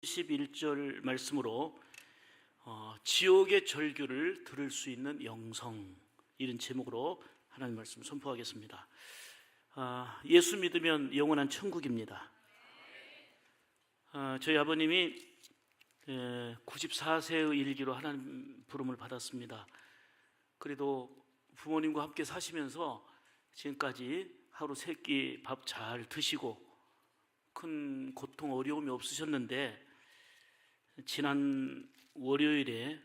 11절 말씀으로 지옥의 절규를 들을 수 있는 영성, 이런 제목으로 하나님 말씀 선포하겠습니다. 예수 믿으면 영원한 천국입니다. 저희 아버님이 94세의 일기로 하나님 부름을 받았습니다. 그래도 부모님과 함께 사시면서 지금까지 하루 세 끼 밥 잘 드시고 큰 고통 어려움이 없으셨는데, 지난 월요일에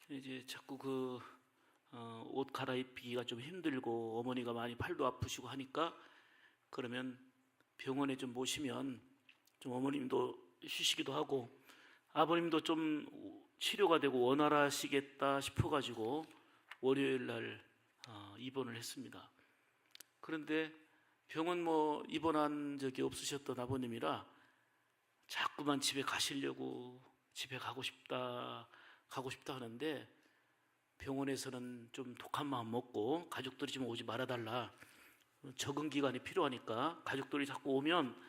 이제 자꾸 옷 갈아입기가 좀 힘들고 어머니가 많이 팔도 아프시고 하니까, 그러면 병원에 좀 모시면 좀 어머님도 쉬시기도 하고 아버님도 좀 치료가 되고 원활하시겠다 싶어가지고 월요일 날 입원을 했습니다. 그런데 병원 입원한 적이 없으셨던 아버님이라 자꾸만 집에 가시려고, 집에 가고 싶다 하는데, 병원에서는 좀 독한 마음 먹고 가족들이 좀 오지 말아달라, 적응 기간이 필요하니까 가족들이 자꾸 오면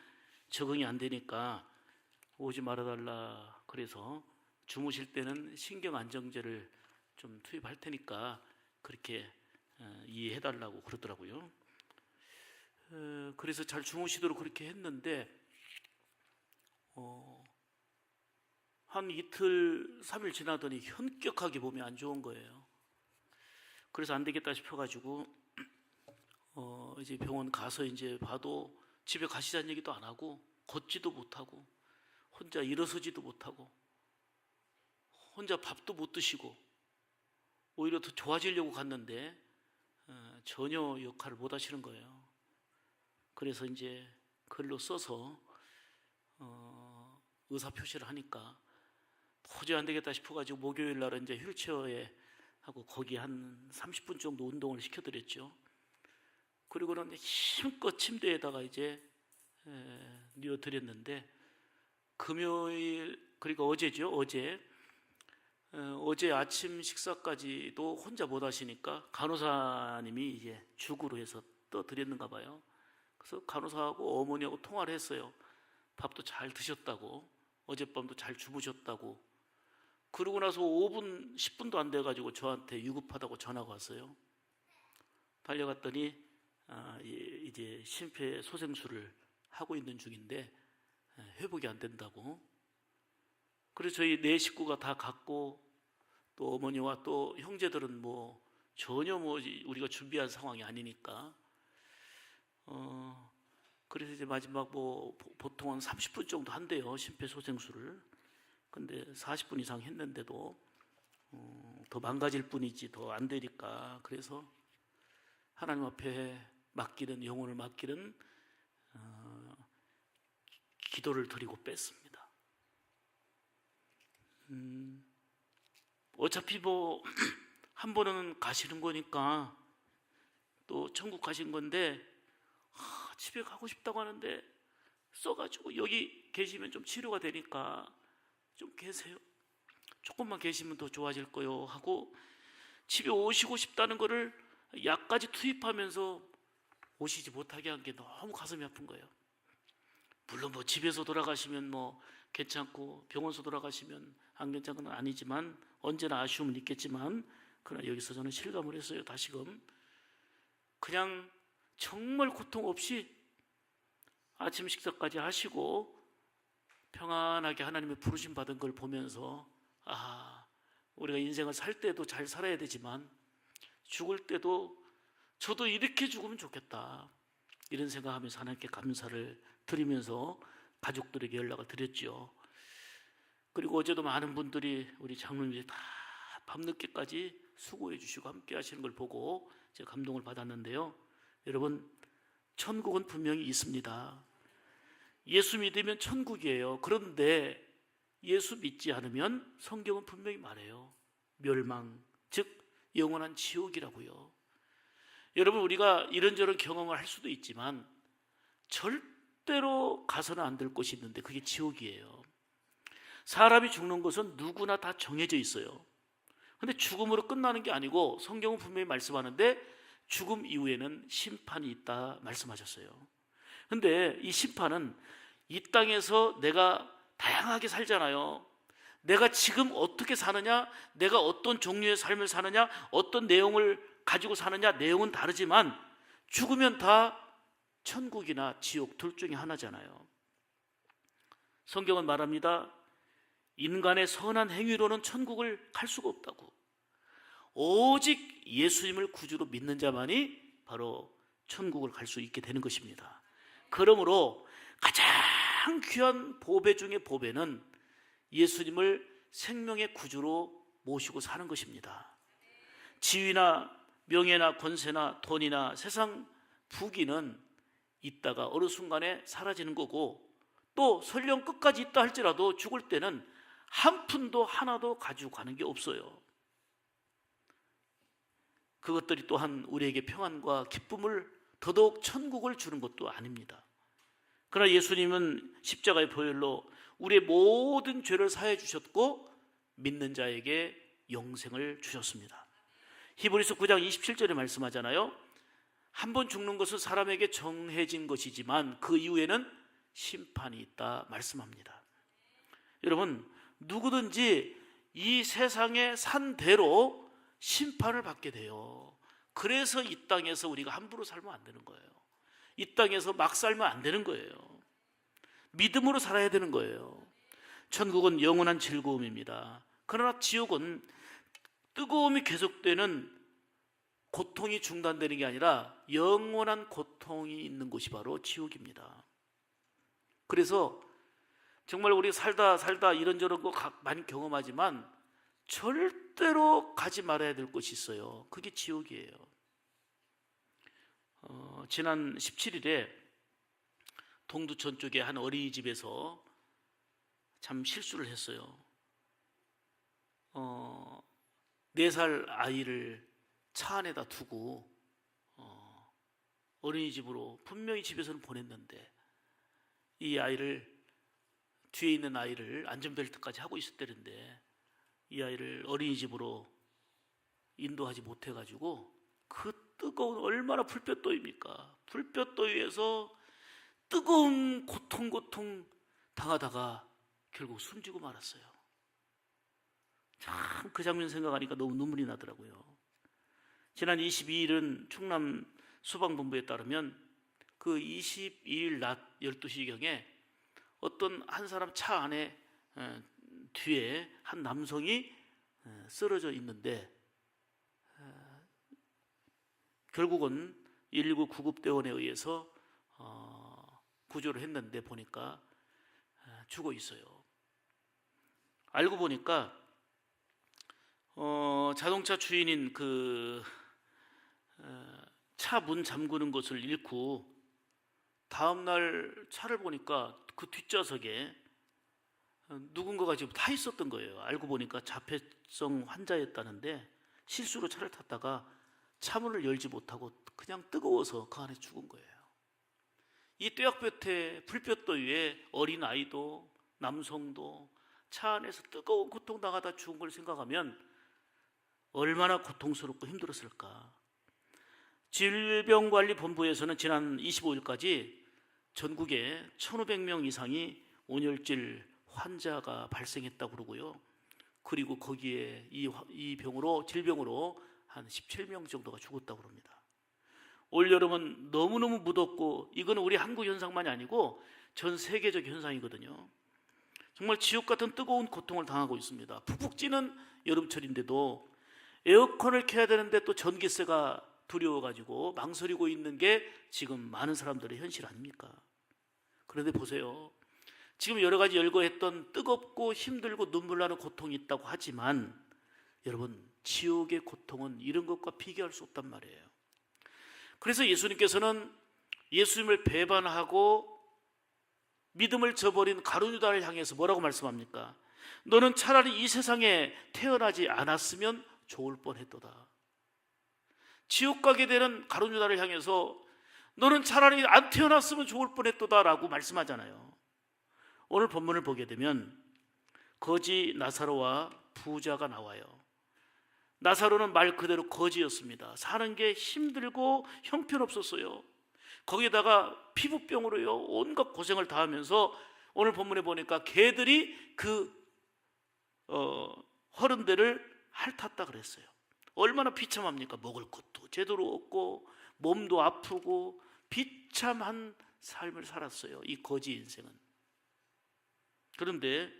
적응이 안 되니까 오지 말아달라, 그래서 주무실 때는 신경안정제를 좀 투입할 테니까 그렇게 이해해달라고 그러더라고요. 그래서 잘 주무시도록 그렇게 했는데 한 이틀 3일 지나더니 현격하게 몸이 안 좋은 거예요. 그래서 안 되겠다 싶어가지고 이제 병원 가서 이제 봐도 집에 가시자는 얘기도 안 하고, 걷지도 못하고 혼자 일어서지도 못하고 혼자 밥도 못 드시고, 오히려 더 좋아지려고 갔는데 전혀 역할을 못 하시는 거예요. 그래서 이제 글로 써서 의사 표시를 하니까 도저히 안 되겠다 싶어가지고 목요일 날은 이제 휠체어에 하고 거기 한 30분 정도 운동을 시켜드렸죠. 그리고는 힘껏 침대에다가 이제 뉘어드렸는데, 금요일, 그러니까 어제죠. 어제 아침 식사까지도 혼자 못 하시니까 간호사님이 이제 죽으로 해서 떠드렸는가 봐요. 그래서 간호사하고 어머니하고 통화를 했어요. 밥도 잘 드셨다고, 어젯밤도 잘 주무셨다고. 그러고 나서 5분, 10분도 안 돼가지고 저한테 위급하다고 전화가 왔어요. 달려갔더니 이제 심폐소생술을 하고 있는 중인데 회복이 안 된다고. 그래서 저희 네 식구가 다 갔고, 또 어머니와 또 형제들은 전혀 우리가 준비한 상황이 아니니까 그래서 이제 마지막 보통은 30분 정도 한대요, 심폐소생술을. 근데 40분 이상 했는데도 더 망가질 뿐이지 더 안 되니까, 그래서 하나님 앞에 맡기는, 영혼을 맡기는 기도를 드리고 뺐습니다. 어차피 한 번은 가시는 거니까, 또 천국 가신 건데 집에 가고 싶다고 하는데 써가지고 여기 계시면 좀 치료가 되니까 좀 계세요, 조금만 계시면 더 좋아질 거요 하고 집에 오시고 싶다는 거를 약까지 투입하면서 오시지 못하게 한 게 너무 가슴이 아픈 거예요. 물론 집에서 돌아가시면 괜찮고 병원에서 돌아가시면 안 괜찮은 건 아니지만, 언제나 아쉬움은 있겠지만, 그러나 여기서 저는 실감을 했어요. 다시금 그냥 정말 고통 없이 아침 식사까지 하시고 평안하게 하나님의 부르심 받은 걸 보면서, 우리가 인생을 살 때도 잘 살아야 되지만 죽을 때도 저도 이렇게 죽으면 좋겠다, 이런 생각하면서 하나님께 감사를 드리면서 가족들에게 연락을 드렸죠. 그리고 어제도 많은 분들이, 우리 장로님들이 다 밤늦게까지 수고해 주시고 함께 하시는 걸 보고 제가 감동을 받았는데요. 여러분, 천국은 분명히 있습니다. 예수 믿으면 천국이에요. 그런데 예수 믿지 않으면 성경은 분명히 말해요. 멸망, 즉 영원한 지옥이라고요. 여러분, 우리가 이런저런 경험을 할 수도 있지만 절대로 가서는 안 될 곳이 있는데 그게 지옥이에요. 사람이 죽는 것은 누구나 다 정해져 있어요. 근데 죽음으로 끝나는 게 아니고, 성경은 분명히 말씀하는데 죽음 이후에는 심판이 있다 말씀하셨어요. 근데 이 심판은 이 땅에서 내가 다양하게 살잖아요. 내가 지금 어떻게 사느냐, 내가 어떤 종류의 삶을 사느냐, 어떤 내용을 가지고 사느냐, 내용은 다르지만 죽으면 다 천국이나 지옥 둘 중에 하나잖아요. 성경은 말합니다. 인간의 선한 행위로는 천국을 갈 수가 없다고. 오직 예수님을 구주로 믿는 자만이 바로 천국을 갈 수 있게 되는 것입니다. 그러므로 가장 귀한 보배 중의 보배는 예수님을 생명의 구주로 모시고 사는 것입니다. 지위나 명예나 권세나 돈이나 세상 부귀는 있다가 어느 순간에 사라지는 거고, 또 설령 끝까지 있다 할지라도 죽을 때는 한 푼도 하나도 가지고 가는 게 없어요. 그것들이 또한 우리에게 평안과 기쁨을, 더더욱 천국을 주는 것도 아닙니다. 그러나 예수님은 십자가의 보혈로 우리의 모든 죄를 사해 주셨고 믿는 자에게 영생을 주셨습니다. 히브리서 9장 27절에 말씀하잖아요. 한 번 죽는 것은 사람에게 정해진 것이지만 그 이후에는 심판이 있다 말씀합니다. 여러분, 누구든지 이 세상에 산 대로 심판을 받게 돼요. 그래서 이 땅에서 우리가 함부로 살면 안 되는 거예요. 이 땅에서 막 살면 안 되는 거예요. 믿음으로 살아야 되는 거예요. 천국은 영원한 즐거움입니다. 그러나 지옥은 뜨거움이 계속되는, 고통이 중단되는 게 아니라 영원한 고통이 있는 곳이 바로 지옥입니다. 그래서 정말 우리 살다 이런저런 거 많이 경험하지만 절대로 가지 말아야 될 곳이 있어요. 그게 지옥이에요. 지난 17일에 동두천 쪽에 한 어린이집에서 참 실수를 했어요. 4살 아이를 차 안에다 두고 어린이집으로 분명히 집에서는 보냈는데, 이 아이를, 뒤에 있는 아이를 안전벨트까지 하고 있었다는데 이 아이를 어린이집으로 인도하지 못해가지고 그 뜨거운, 얼마나 불볕더위입니까? 불볕더위에서 뜨거운 고통 당하다가 결국 숨지고 말았어요. 참 그 장면 생각하니까 너무 눈물이 나더라고요. 지난 22일은 충남 소방본부에 따르면 그 22일 낮 12시경에 어떤 한 사람 차 안에 뒤에 한 남성이 쓰러져 있는데, 결국은 119 구급대원에 의해서 구조를 했는데 보니까 죽어 있어요. 알고 보니까 자동차 주인인 그 차 문 잠그는 것을 잃고 다음날 차를 보니까 그 뒷좌석에 누군가가 지금 타 있었던 거예요. 알고 보니까 자폐성 환자였다는데 실수로 차를 탔다가 차문을 열지 못하고 그냥 뜨거워서 그 안에 죽은 거예요. 이 뙤약볕에 불볕더위에 어린아이도 남성도 차 안에서 뜨거운 고통당하다 죽은 걸 생각하면 얼마나 고통스럽고 힘들었을까. 질병관리본부에서는 지난 25일까지 전국에 1,500명 이상이 온열질 환자가 발생했다고 그러고요. 그리고 거기에 이 병으로, 질병으로 한 17명 정도가 죽었다고 그럽니다. 올여름은 너무너무 무덥고, 이거는 우리 한국 현상만이 아니고 전 세계적 현상이거든요. 정말 지옥 같은 뜨거운 고통을 당하고 있습니다. 푹푹 찌는 여름철인데도 에어컨을 켜야 되는데 또 전기세가 두려워가지고 망설이고 있는 게 지금 많은 사람들의 현실 아닙니까? 그런데 보세요. 지금 여러 가지 열거했던 뜨겁고 힘들고 눈물 나는 고통이 있다고 하지만 여러분, 지옥의 고통은 이런 것과 비교할 수 없단 말이에요. 그래서 예수님께서는 예수님을 배반하고 믿음을 저버린 가룟 유다를 향해서 뭐라고 말씀합니까? 너는 차라리 이 세상에 태어나지 않았으면 좋을 뻔했도다. 지옥 가게 되는 가룟 유다를 향해서 너는 차라리 안 태어났으면 좋을 뻔했도다라고 말씀하잖아요. 오늘 본문을 보게 되면 거지 나사로와 부자가 나와요. 나사로는 말 그대로 거지였습니다. 사는 게 힘들고 형편없었어요. 거기에다가 피부병으로요 온갖 고생을 다 하면서 오늘 본문에 보니까 개들이 그 허른 데를 핥았다 그랬어요. 얼마나 비참합니까? 먹을 것도 제대로 없고 몸도 아프고 비참한 삶을 살았어요, 이 거지 인생은. 그런데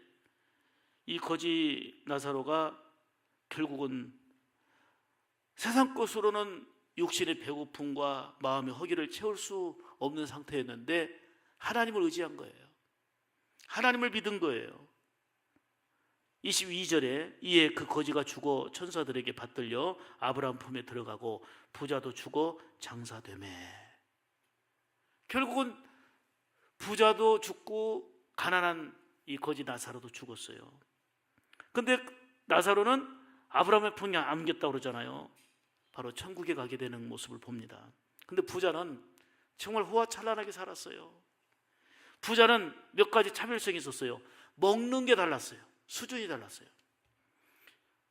이 거지 나사로가 결국은 세상 것으로는 육신의 배고픔과 마음의 허기를 채울 수 없는 상태였는데 하나님을 의지한 거예요. 하나님을 믿은 거예요. 22절에 이에 그 거지가 죽어 천사들에게 받들려 아브라함 품에 들어가고 부자도 죽어 장사되매. 결국은 부자도 죽고 가난한 이 거지 나사로도 죽었어요. 근데 나사로는 아브라함의 품에 안겼다고 그러잖아요. 바로 천국에 가게 되는 모습을 봅니다. 근데 부자는 정말 호화찬란하게 살았어요. 부자는 몇 가지 차별성이 있었어요. 먹는 게 달랐어요. 수준이 달랐어요.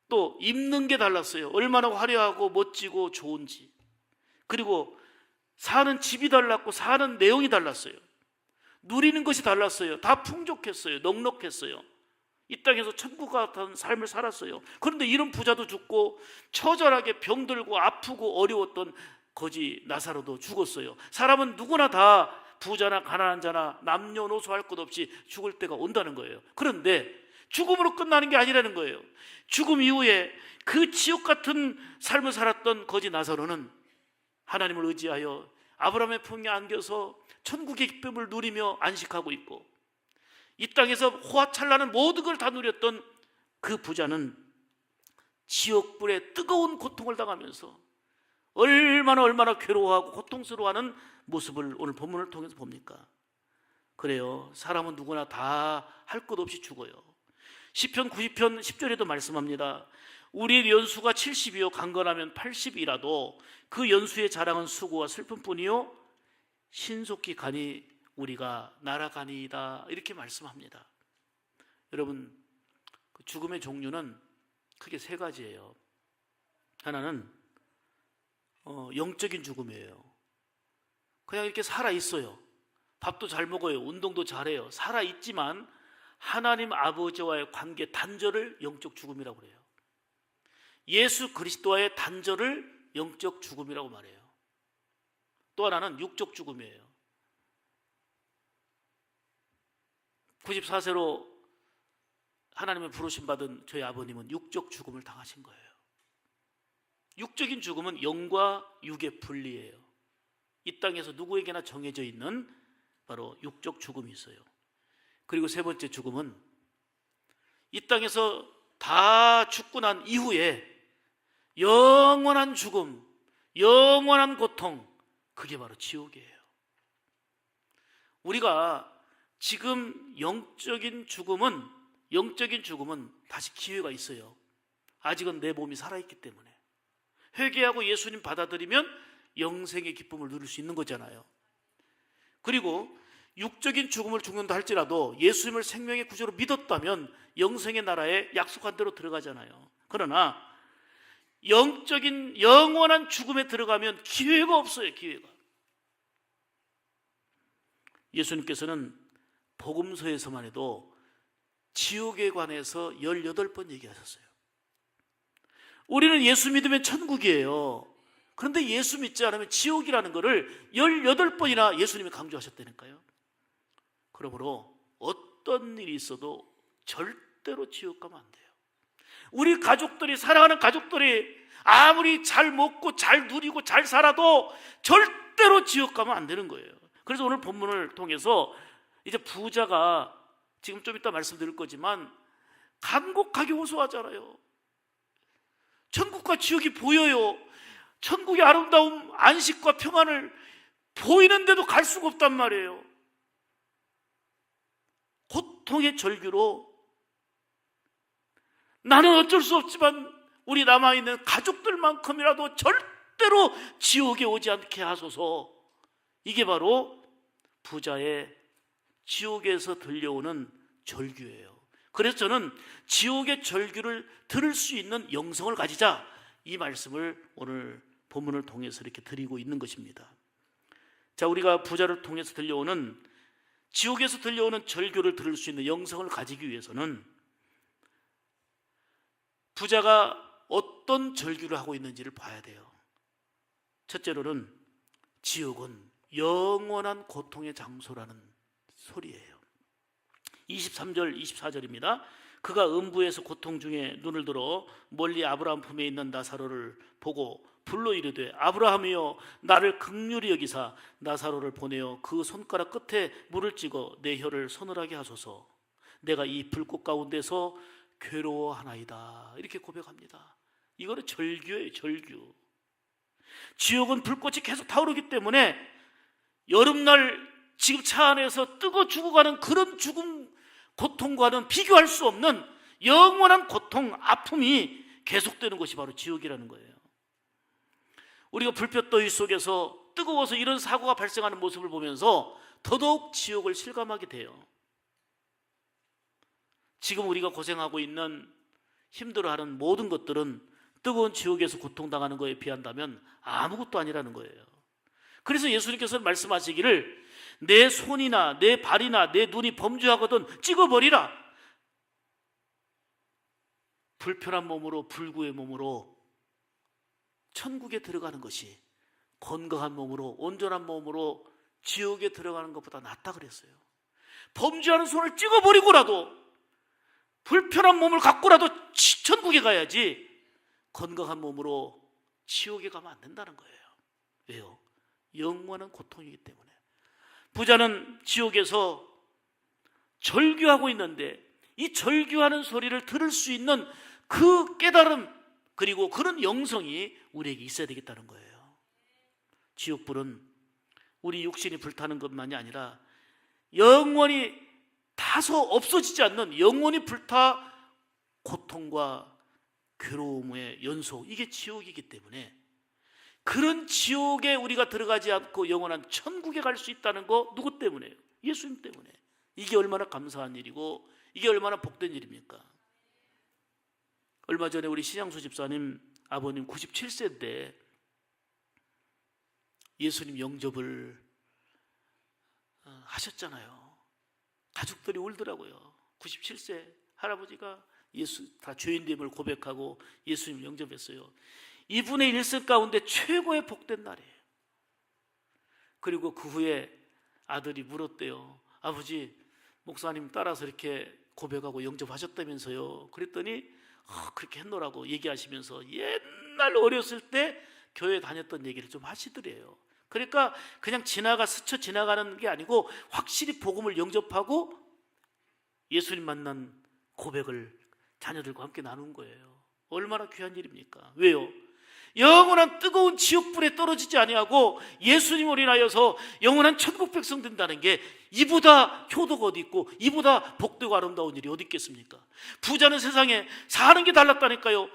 또 입는 게 달랐어요. 얼마나 화려하고 멋지고 좋은지. 그리고 사는 집이 달랐고 사는 내용이 달랐어요. 누리는 것이 달랐어요. 다 풍족했어요. 넉넉했어요. 이 땅에서 천국 같은 삶을 살았어요. 그런데 이런 부자도 죽고 처절하게 병들고 아프고 어려웠던 거지 나사로도 죽었어요. 사람은 누구나 다 부자나 가난한 자나 남녀노소 할 것 없이 죽을 때가 온다는 거예요. 그런데 죽음으로 끝나는 게 아니라는 거예요. 죽음 이후에 그 지옥 같은 삶을 살았던 거지 나사로는 하나님을 의지하여 아브라함의 품에 안겨서 천국의 기쁨을 누리며 안식하고 있고, 이 땅에서 호화찬란한 모든 걸 다 누렸던 그 부자는 지옥불의 뜨거운 고통을 당하면서 얼마나 괴로워하고 고통스러워하는 모습을 오늘 본문을 통해서 봅니까? 그래요. 사람은 누구나 다 할 것 없이 죽어요. 시편 90편 10절에도 말씀합니다. 우리의 연수가 70이요 강건하면 80이라도 그 연수의 자랑은 수고와 슬픔뿐이요 신속히 가니 우리가 날아가니이다, 이렇게 말씀합니다. 여러분, 죽음의 종류는 크게 세 가지예요. 하나는 영적인 죽음이에요. 그냥 이렇게 살아있어요. 밥도 잘 먹어요. 운동도 잘해요. 살아있지만 하나님 아버지와의 관계 단절을 영적 죽음이라고 그래요. 예수 그리스도와의 단절을 영적 죽음이라고 말해요. 또 하나는 육적 죽음이에요. 94세로 하나님의 부르심 받은 저희 아버님은 육적 죽음을 당하신 거예요. 육적인 죽음은 영과 육의 분리예요. 이 땅에서 누구에게나 정해져 있는 바로 육적 죽음이 있어요. 그리고 세 번째 죽음은 이 땅에서 다 죽고 난 이후에 영원한 죽음, 영원한 고통, 그게 바로 지옥이에요. 우리가 지금 영적인 죽음은 다시 기회가 있어요. 아직은 내 몸이 살아있기 때문에. 회개하고 예수님 받아들이면 영생의 기쁨을 누릴 수 있는 거잖아요. 그리고 육적인 죽음을 죽는다 할지라도 예수님을 생명의 구주로 믿었다면 영생의 나라에 약속한 대로 들어가잖아요. 그러나 영적인 영원한 죽음에 들어가면 기회가 없어요. 기회가. 예수님께서는 복음서에서만 해도 지옥에 관해서 18번 얘기하셨어요. 우리는 예수 믿으면 천국이에요. 그런데 예수 믿지 않으면 지옥이라는 것을 18번이나 예수님이 강조하셨다니까요. 그러므로 어떤 일이 있어도 절대로 지옥 가면 안 돼요. 우리 가족들이, 사랑하는 가족들이 아무리 잘 먹고 잘 누리고 잘 살아도 절대로 지옥 가면 안 되는 거예요. 그래서 오늘 본문을 통해서 이제 부자가 지금 좀 이따 말씀드릴 거지만 간곡하게 호소하잖아요. 천국과 지옥이 보여요. 천국의 아름다움, 안식과 평안을 보이는데도 갈 수가 없단 말이에요. 고통의 절규로 나는 어쩔 수 없지만 우리 남아있는 가족들만큼이라도 절대로 지옥에 오지 않게 하소서. 이게 바로 부자의 지옥에서 들려오는 절규예요. 그래서 저는 지옥의 절규를 들을 수 있는 영성을 가지자, 이 말씀을 오늘 본문을 통해서 이렇게 드리고 있는 것입니다. 자, 우리가 부자를 통해서 들려오는 지옥에서 들려오는 절규를 들을 수 있는 영성을 가지기 위해서는 부자가 어떤 절규를 하고 있는지를 봐야 돼요. 첫째로는 지옥은 영원한 고통의 장소라는 소리예요. 23절 24절입니다. 그가 음부에서 고통 중에 눈을 들어 멀리 아브라함 품에 있는 나사로를 보고 불러 이르되 아브라함이여 나를 긍휼히 여기사 나사로를 보내어 그 손가락 끝에 물을 찍어 내 혀를 서늘하게 하소서. 내가 이 불꽃 가운데서 괴로워하나이다. 이렇게 고백합니다. 이거는 절규예요. 절규. 지옥은 불꽃이 계속 타오르기 때문에 여름날 지금 차 안에서 뜨거 죽어가는 그런 죽음 고통과는 비교할 수 없는 영원한 고통, 아픔이 계속되는 것이 바로 지옥이라는 거예요. 우리가 불볕더위 속에서 뜨거워서 이런 사고가 발생하는 모습을 보면서 더더욱 지옥을 실감하게 돼요. 지금 우리가 고생하고 있는 힘들어하는 모든 것들은 뜨거운 지옥에서 고통당하는 것에 비한다면 아무것도 아니라는 거예요. 그래서 예수님께서 말씀하시기를 내 손이나 내 발이나 내 눈이 범죄하거든 찍어버리라. 불편한 몸으로 불구의 몸으로 천국에 들어가는 것이 건강한 몸으로 온전한 몸으로 지옥에 들어가는 것보다 낫다 그랬어요. 범죄하는 손을 찍어버리고라도 불편한 몸을 갖고라도 천국에 가야지 건강한 몸으로 지옥에 가면 안 된다는 거예요. 왜요? 영원한 고통이기 때문에. 부자는 지옥에서 절규하고 있는데 이 절규하는 소리를 들을 수 있는 그 깨달음 그리고 그런 영성이 우리에게 있어야 되겠다는 거예요. 지옥불은 우리 육신이 불타는 것만이 아니라 영원히 다소 없어지지 않는 영원히 불타 고통과 괴로움의 연속, 이게 지옥이기 때문에 그런 지옥에 우리가 들어가지 않고 영원한 천국에 갈 수 있다는 거 누구 때문에요? 예수님 때문에. 이게 얼마나 감사한 일이고 이게 얼마나 복된 일입니까? 얼마 전에 우리 신양수 집사님 아버님 97세인데 예수님 영접을 하셨잖아요. 가족들이 울더라고요. 97세 할아버지가 예수 다 죄인됨을 고백하고 예수님 영접했어요. 이분의 일생 가운데 최고의 복된 날이에요. 그리고 그 후에 아들이 물었대요. 아버지, 목사님 따라서 이렇게 고백하고 영접하셨다면서요. 그랬더니 그렇게 했노라고 얘기하시면서 옛날 어렸을 때 교회 다녔던 얘기를 좀 하시더래요. 그러니까 그냥 스쳐 지나가는 게 아니고 확실히 복음을 영접하고 예수님 만난 고백을 자녀들과 함께 나눈 거예요. 얼마나 귀한 일입니까? 왜요? 영원한 뜨거운 지옥불에 떨어지지 아니하고 예수님을 인하여서 영원한 천국 백성 된다는 게 이보다 효도가 어디 있고 이보다 복되고 아름다운 일이 어디 있겠습니까? 부자는 세상에 사는 게 달랐다니까요.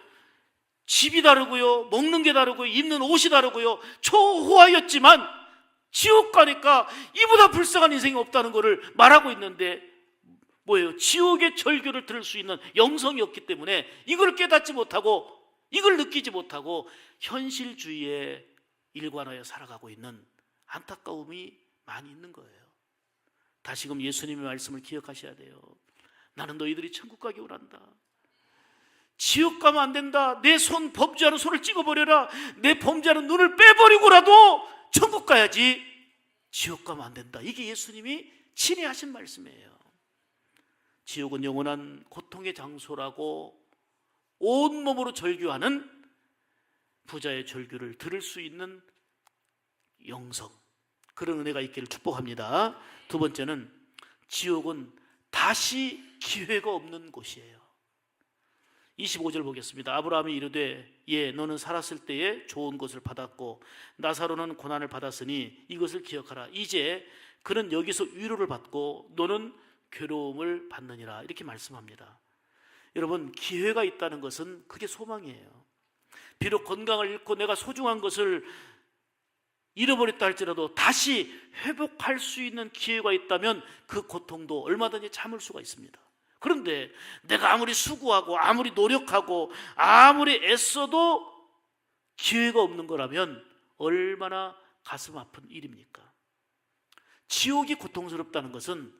집이 다르고요, 먹는 게 다르고요, 입는 옷이 다르고요, 초호화였지만 지옥 가니까 이보다 불쌍한 인생이 없다는 것을 말하고 있는데 뭐예요? 지옥의 절규를 들을 수 있는 영성이 없기 때문에 이걸 깨닫지 못하고 이걸 느끼지 못하고 현실주의에 일관하여 살아가고 있는 안타까움이 많이 있는 거예요. 다시금 예수님의 말씀을 기억하셔야 돼요. 나는 너희들이 천국 가기 원한다. 지옥 가면 안 된다. 내 손 범죄하는 손을 찍어버려라. 내 범죄하는 눈을 빼버리고라도 천국 가야지 지옥 가면 안 된다. 이게 예수님이 친히 하신 말씀이에요. 지옥은 영원한 고통의 장소라고 온몸으로 절규하는 부자의 절규를 들을 수 있는 영성, 그런 은혜가 있기를 축복합니다. 두 번째는 지옥은 다시 기회가 없는 곳이에요. 25절 보겠습니다. 아브라함이 이르되 예 너는 살았을 때에 좋은 것을 받았고 나사로는 고난을 받았으니 이것을 기억하라. 이제 그는 여기서 위로를 받고 너는 괴로움을 받느니라. 이렇게 말씀합니다. 여러분, 기회가 있다는 것은 그게 소망이에요. 비록 건강을 잃고 내가 소중한 것을 잃어버렸다 할지라도 다시 회복할 수 있는 기회가 있다면 그 고통도 얼마든지 참을 수가 있습니다. 그런데 내가 아무리 수고하고 아무리 노력하고 아무리 애써도 기회가 없는 거라면 얼마나 가슴 아픈 일입니까? 지옥이 고통스럽다는 것은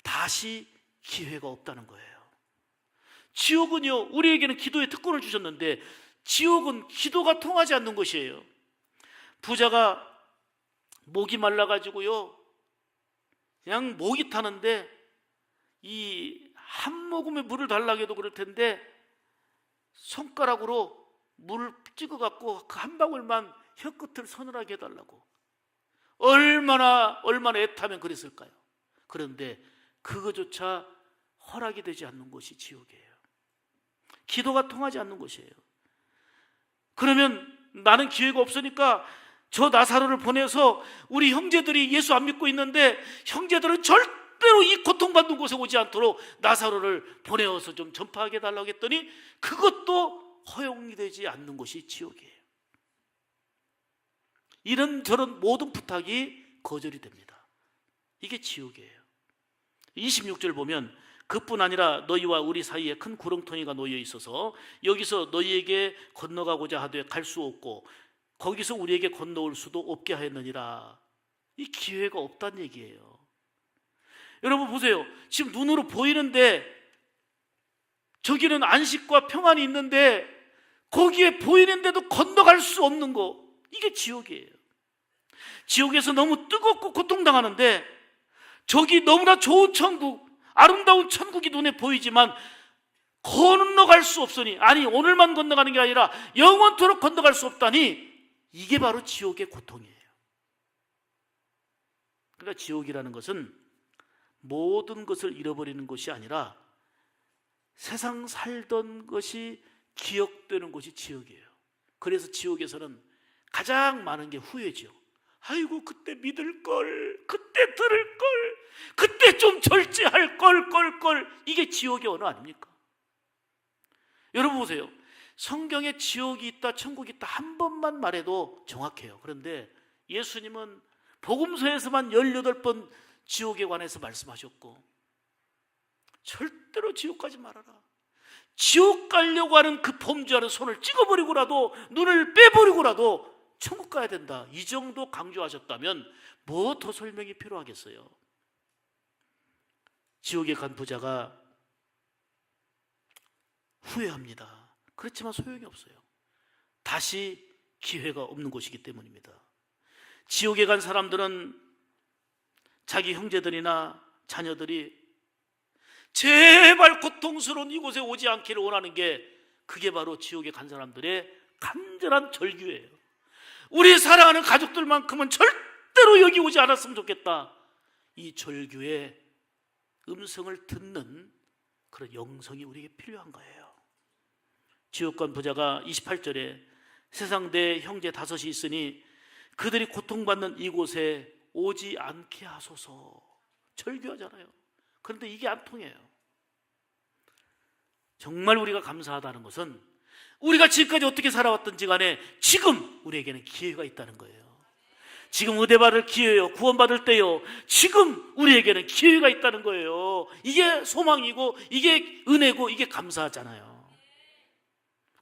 다시 기회가 없다는 거예요. 지옥은요, 우리에게는 기도의 특권을 주셨는데 지옥은 기도가 통하지 않는 것이에요. 부자가 목이 말라가지고요, 그냥 목이 타는데 이 한 모금의 물을 달라고 해도 그럴 텐데 손가락으로 물을 찍어갖고 그 한 방울만 혀끝을 서늘하게 해달라고 얼마나 애타면 그랬을까요? 그런데 그거조차 허락이 되지 않는 것이 지옥이에요. 기도가 통하지 않는 것이에요. 그러면 나는 기회가 없으니까 저 나사로를 보내서 우리 형제들이 예수 안 믿고 있는데 형제들은 절대로 이 고통받는 곳에 오지 않도록 나사로를 보내어서 좀 전파하게 해달라고 했더니 그것도 허용이 되지 않는 것이 지옥이에요. 이런저런 모든 부탁이 거절이 됩니다. 이게 지옥이에요. 26절 보면 그뿐 아니라 너희와 우리 사이에 큰 구렁텅이가 놓여 있어서 여기서 너희에게 건너가고자 하되 갈 수 없고 거기서 우리에게 건너올 수도 없게 하였느니라. 이 기회가 없다는 얘기예요. 여러분 보세요. 지금 눈으로 보이는데 저기는 안식과 평안이 있는데 거기에 보이는데도 건너갈 수 없는 거, 이게 지옥이에요. 지옥에서 너무 뜨겁고 고통당하는데 저기 너무나 좋은 천국, 아름다운 천국이 눈에 보이지만 건너갈 수 없으니, 아니 오늘만 건너가는 게 아니라 영원토록 건너갈 수 없다니, 이게 바로 지옥의 고통이에요. 그러니까 지옥이라는 것은 모든 것을 잃어버리는 것이 아니라 세상 살던 것이 기억되는 것이 지옥이에요. 그래서 지옥에서는 가장 많은 게 후회죠. 아이고 그때 믿을 걸, 그때 들을 걸, 그때 좀 절제할 걸. 이게 지옥의 언어 아닙니까? 여러분 보세요. 성경에 지옥이 있다, 천국이 있다 한 번만 말해도 정확해요. 그런데 예수님은 복음서에서만 18번 지옥에 관해서 말씀하셨고, 절대로 지옥 가지 말아라. 지옥 가려고 하는 그 범죄하는 손을 찍어버리고라도, 눈을 빼버리고라도 천국 가야 된다, 이 정도 강조하셨다면 뭐 더 설명이 필요하겠어요? 지옥에 간 부자가 후회합니다. 그렇지만 소용이 없어요. 다시 기회가 없는 것이기 때문입니다. 지옥에 간 사람들은 자기 형제들이나 자녀들이 제발 고통스러운 이곳에 오지 않기를 원하는 게, 그게 바로 지옥에 간 사람들의 간절한 절규예요. 우리 사랑하는 가족들만큼은 절대로 여기 오지 않았으면 좋겠다. 이 절규의 음성을 듣는 그런 영성이 우리에게 필요한 거예요. 지옥 간 부자가 28절에 세상 내 형제 5이 있으니 그들이 고통받는 이곳에 오지 않게 하소서, 절규하잖아요. 그런데 이게 안 통해요. 정말 우리가 감사하다는 것은 우리가 지금까지 어떻게 살아왔던지 간에 지금 우리에게는 기회가 있다는 거예요. 지금 은혜 받을 기회요, 구원받을 때요, 지금 우리에게는 기회가 있다는 거예요. 이게 소망이고 이게 은혜고 이게 감사하잖아요.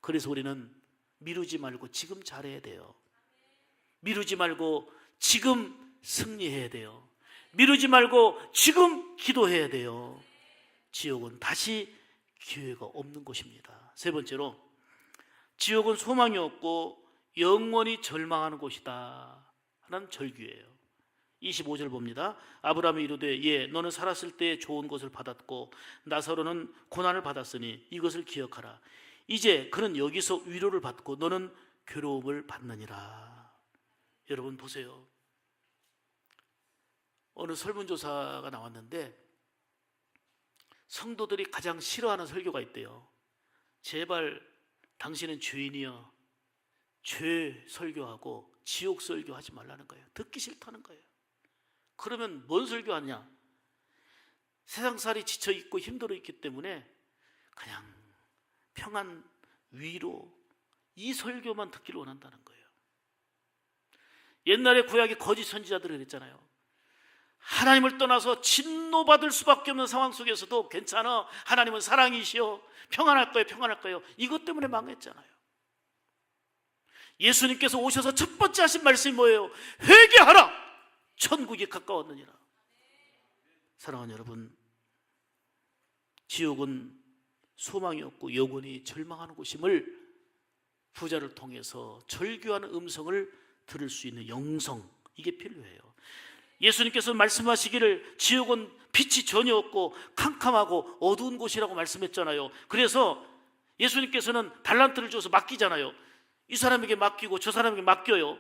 그래서 우리는 미루지 말고 지금 잘해야 돼요. 미루지 말고 지금 승리해야 돼요. 미루지 말고 지금 기도해야 돼요. 지옥은 다시 기회가 없는 곳입니다. 세 번째로, 지옥은 소망이 없고 영원히 절망하는 곳이다 하는 절규예요. 25절 봅니다. 아브라함이 이르되 예, 너는 살았을 때 좋은 것을 받았고 나사로는 고난을 받았으니 이것을 기억하라. 이제 그는 여기서 위로를 받고 너는 괴로움을 받느니라. 여러분 보세요. 어느 설문조사가 나왔는데 성도들이 가장 싫어하는 설교가 있대요. 제발 당신은 죄인이여, 죄 설교하고 지옥 설교하지 말라는 거예요. 듣기 싫다는 거예요. 그러면 뭔 설교하냐? 세상살이 지쳐있고 힘들어 있기 때문에 그냥 평안, 위로, 이 설교만 듣기를 원한다는 거예요. 옛날에 구약의 거짓 선지자들이 그랬잖아요. 하나님을 떠나서 진노받을 수밖에 없는 상황 속에서도 괜찮아, 하나님은 사랑이시여, 평안할 거예요. 이것 때문에 망했잖아요. 예수님께서 오셔서 첫 번째 하신 말씀이 뭐예요? 회개하라, 천국이 가까웠느니라. 사랑하는 여러분, 지옥은 소망이 없고 영원히 절망하는 곳임을 부자를 통해서 절규하는 음성을 들을 수 있는 영성, 이게 필요해요. 예수님께서 말씀하시기를 지옥은 빛이 전혀 없고 캄캄하고 어두운 곳이라고 말씀했잖아요. 그래서 예수님께서는 달란트를 줘서 맡기잖아요. 이 사람에게 맡기고 저 사람에게 맡겨요.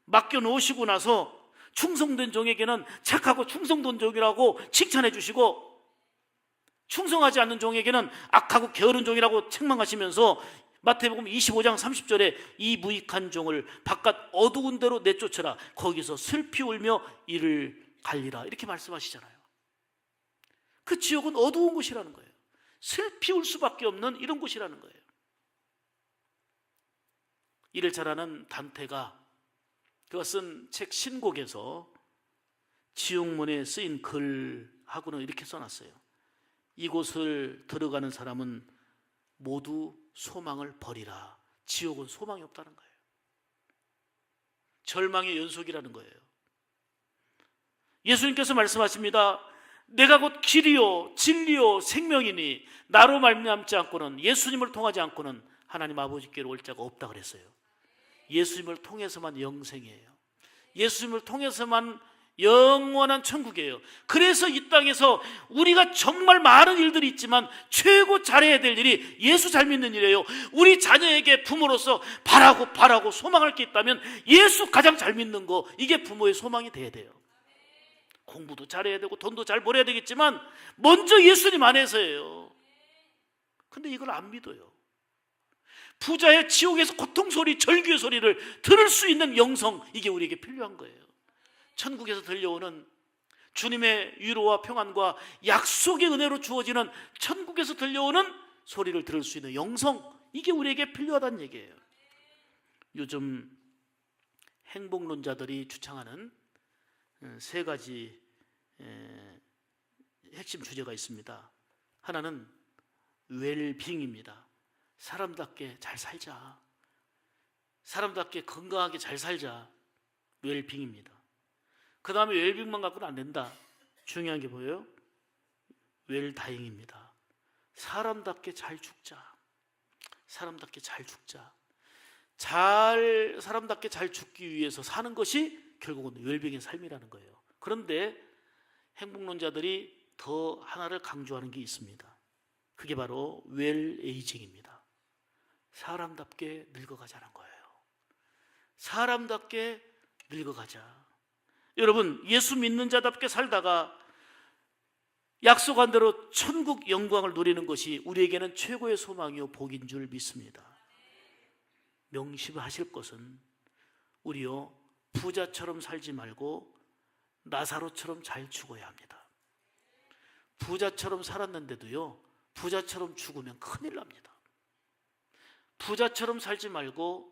맡겨 놓으시고 나서 충성된 종에게는 착하고 충성된 종이라고 칭찬해 주시고, 충성하지 않는 종에게는 악하고 게으른 종이라고 책망하시면서 마태복음 25장 30절에 이 무익한 종을 바깥 어두운 데로 내쫓아라, 거기서 슬피 울며 이를 갈리라, 이렇게 말씀하시잖아요. 그 지옥은 어두운 곳이라는 거예요. 슬피 울 수밖에 없는 이런 곳이라는 거예요. 이를 잘 아는 단테가 그가 쓴 책 신곡에서 지옥문에 쓰인 글하고는 이렇게 써놨어요. 이곳을 들어가는 사람은 모두 소망을 버리라. 지옥은 소망이 없다는 거예요. 절망의 연속이라는 거예요. 예수님께서 말씀하십니다. 내가 곧 길이요 진리요 생명이니 나로 말미암지 않고는, 예수님을 통하지 않고는 하나님 아버지께로 올 자가 없다 그랬어요. 예수님을 통해서만 영생이에요. 예수님을 통해서만 영원한 천국이에요. 그래서 이 땅에서 우리가 정말 많은 일들이 있지만 최고 잘해야 될 일이 예수 잘 믿는 일이에요. 우리 자녀에게 부모로서 바라고 소망할 게 있다면 예수 가장 잘 믿는 거, 이게 부모의 소망이 돼야 돼요. 공부도 잘해야 되고 돈도 잘 벌어야 되겠지만 먼저 예수님 안에서예요. 근데 이걸 안 믿어요. 부자의 지옥에서 고통소리, 절규의 소리를 들을 수 있는 영성, 이게 우리에게 필요한 거예요. 천국에서 들려오는 주님의 위로와 평안과 약속의 은혜로 주어지는 천국에서 들려오는 소리를 들을 수 있는 영성, 이게 우리에게 필요하다는 얘기예요. 요즘 행복론자들이 주창하는 세 가지 핵심 주제가 있습니다. 하나는 웰빙입니다. 사람답게 잘 살자, 사람답게 건강하게 잘 살자, 웰빙입니다. 그 다음에 웰빙만 갖고는 안 된다. 중요한 게 뭐예요? 웰다잉입니다. 사람답게 잘 죽자, 사람답게 잘 죽자. 사람답게 잘 죽기 위해서 사는 것이 결국은 웰빙의 삶이라는 거예요. 그런데 행복론자들이 더 하나를 강조하는 게 있습니다. 그게 바로 웰에이징입니다. 사람답게 늙어가자는 거예요. 사람답게 늙어가자. 여러분, 예수 믿는 자답게 살다가 약속한 대로 천국 영광을 누리는 것이 우리에게는 최고의 소망이요 복인 줄 믿습니다. 명심하실 것은 우리요 부자처럼 살지 말고 나사로처럼 잘 죽어야 합니다. 부자처럼 살았는데도요 부자처럼 죽으면 큰일 납니다. 부자처럼 살지 말고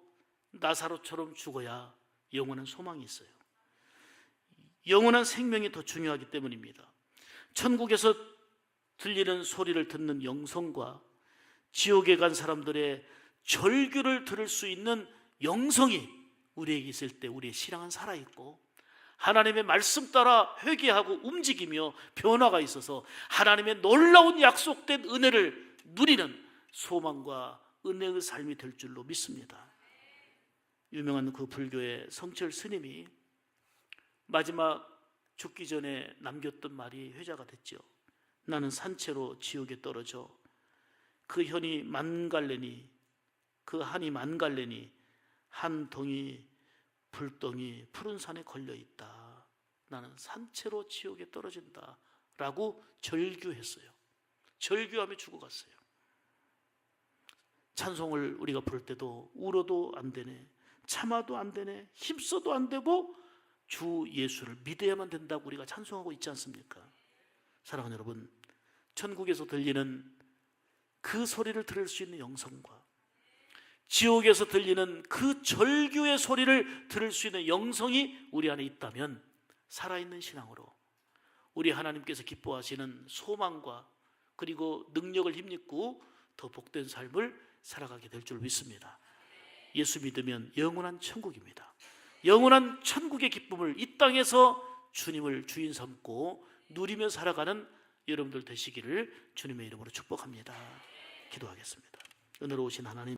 나사로처럼 죽어야 영원한 소망이 있어요. 영원한 생명이 더 중요하기 때문입니다. 천국에서 들리는 소리를 듣는 영성과 지옥에 간 사람들의 절규를 들을 수 있는 영성이 우리에게 있을 때 우리의 신앙은 살아있고, 하나님의 말씀 따라 회개하고 움직이며 변화가 있어서 하나님의 놀라운 약속된 은혜를 누리는 소망과 은혜의 삶이 될 줄로 믿습니다. 유명한 그 불교의 성철 스님이 마지막 죽기 전에 남겼던 말이 회자가 됐죠. 나는 산채로 지옥에 떨어져 그 현이 만갈래니, 그 한이 만갈래니 한 덩이 불덩이 푸른 산에 걸려있다. 나는 산채로 지옥에 떨어진다 라고 절규했어요. 절규하며 죽어갔어요. 찬송을 우리가 부를 때도 울어도 안 되네, 참아도 안 되네, 힘써도 안 되고 주 예수를 믿어야만 된다고 우리가 찬송하고 있지 않습니까? 사랑하는 여러분, 천국에서 들리는 그 소리를 들을 수 있는 영성과 지옥에서 들리는 그 절규의 소리를 들을 수 있는 영성이 우리 안에 있다면 살아있는 신앙으로 우리 하나님께서 기뻐하시는 소망과 그리고 능력을 힘입고 더 복된 삶을 살아가게 될 줄 믿습니다. 예수 믿으면 영원한 천국입니다. 영원한 천국의 기쁨을 이 땅에서 주님을 주인 삼고 누리며 살아가는 여러분들 되시기를 주님의 이름으로 축복합니다. 기도하겠습니다. 은혜로우신 하나님,